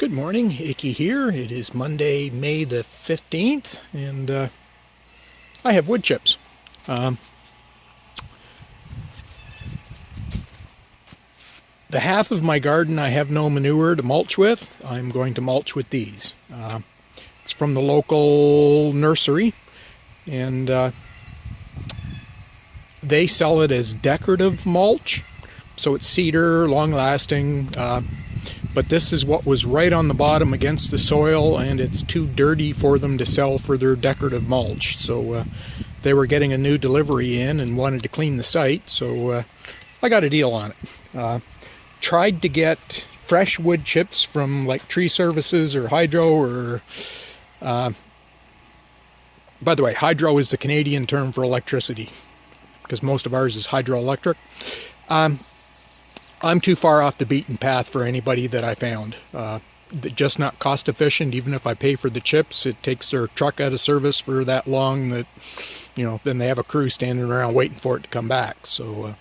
Good morning, Icky here. It is Monday, May the 15th, and I have wood chips. The half of my garden I have no manure to mulch with. I'm going to mulch with these. It's from the local nursery, and they sell it as decorative mulch, so it's cedar, long-lasting. But this is what was right on the bottom against the soil, and it's too dirty for them to sell for their decorative mulch. So they were getting a new delivery in and wanted to clean the site, so I got a deal on it. Tried to get fresh wood chips from like Tree Services or Hydro, or by the way, Hydro is the Canadian term for electricity, because most of ours is hydroelectric. I'm too far off the beaten path for anybody that I found. Just not cost efficient. Even if I pay for the chips, it takes their truck out of service for that long that, you know, then they have a crew standing around waiting for it to come back. So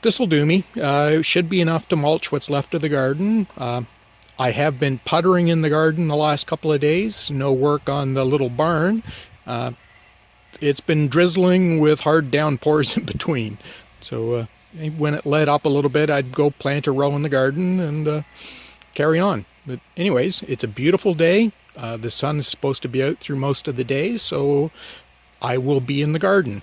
this will do me. It should be enough to mulch what's left of the garden. I have been puttering in the garden the last couple of days. No work on the little barn. It's been drizzling with hard downpours in between. So when it let up a little bit, I'd go plant a row in the garden and carry on. But anyways, it's a beautiful day. The sun is supposed to be out through most of the day, so I will be in the garden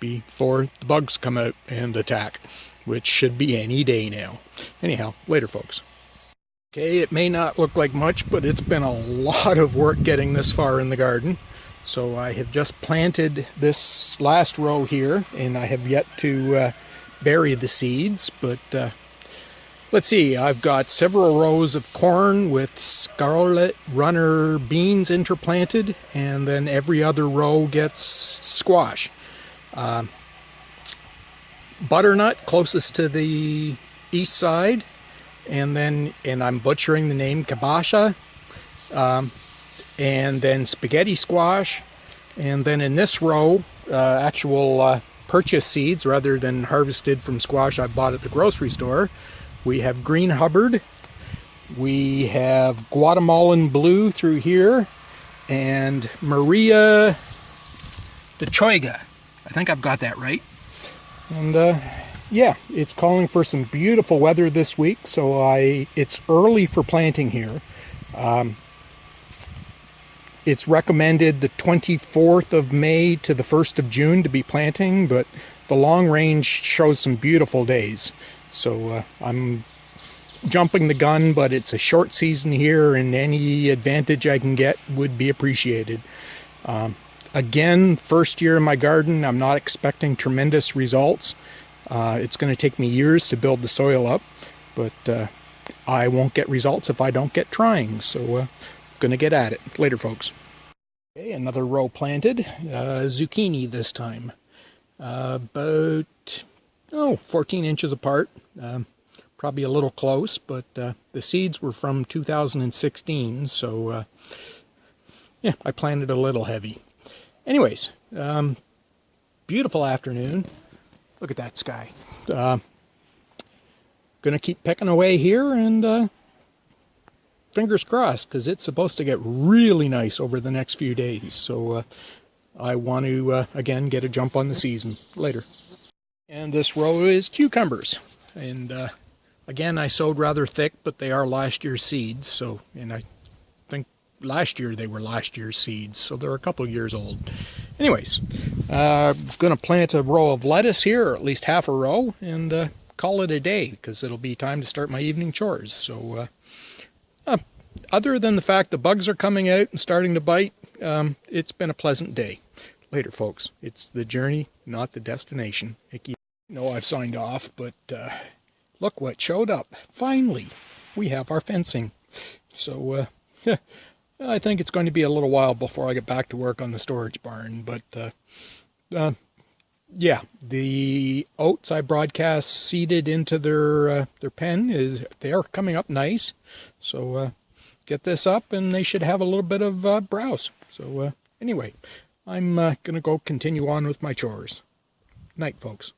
before the bugs come out and attack, which should be any day now. Anyhow, later folks. Okay, it may not look like much, but it's been a lot of work getting this far in the garden. So I have just planted this last row here, and I have yet to bury the seeds, but let's see, I've got several rows of corn with scarlet runner beans interplanted, and then every other row gets squash. Butternut closest to the east side, and I'm butchering the name, kabasha, and then spaghetti squash, and then in this row actual purchase seeds rather than harvested from squash I bought at the grocery store. We have green Hubbard, we have Guatemalan blue through here, and Maria de Choiga. I think I've got that right. And yeah, it's calling for some beautiful weather this week, so it's early for planting here. It's recommended the 24th of May to the 1st of June to be planting, but the long range shows some beautiful days. So I'm jumping the gun, but it's a short season here, and any advantage I can get would be appreciated. Again, first year in my garden, I'm not expecting tremendous results. It's going to take me years to build the soil up, but I won't get results if I don't get trying. So gonna get at it. Later folks. Okay, another row planted. Zucchini this time. About 14 inches apart. Probably a little close, but the seeds were from 2016, so yeah, I planted a little heavy. Anyways, beautiful afternoon. Look at that sky. Gonna keep pecking away here, and fingers crossed, because it's supposed to get really nice over the next few days. So I want to, again, get a jump on the season. Later. And this row is cucumbers. And again, I sowed rather thick, but they are last year's seeds. So, and I think last year they were last year's seeds. So they're a couple years old. Anyways, going to plant a row of lettuce here, or at least half a row, and call it a day, because it'll be time to start my evening chores. So other than the fact the bugs are coming out and starting to bite, it's been a pleasant day. Later, folks. It's the journey, not the destination. Icky. No, I've signed off, but look what showed up. Finally, we have our fencing. So I think it's going to be a little while before I get back to work on the storage barn. But yeah, the oats I broadcast seeded into their pen they are coming up nice. So get this up, and they should have a little bit of browse. So anyway, I'm going to go continue on with my chores. Night, folks.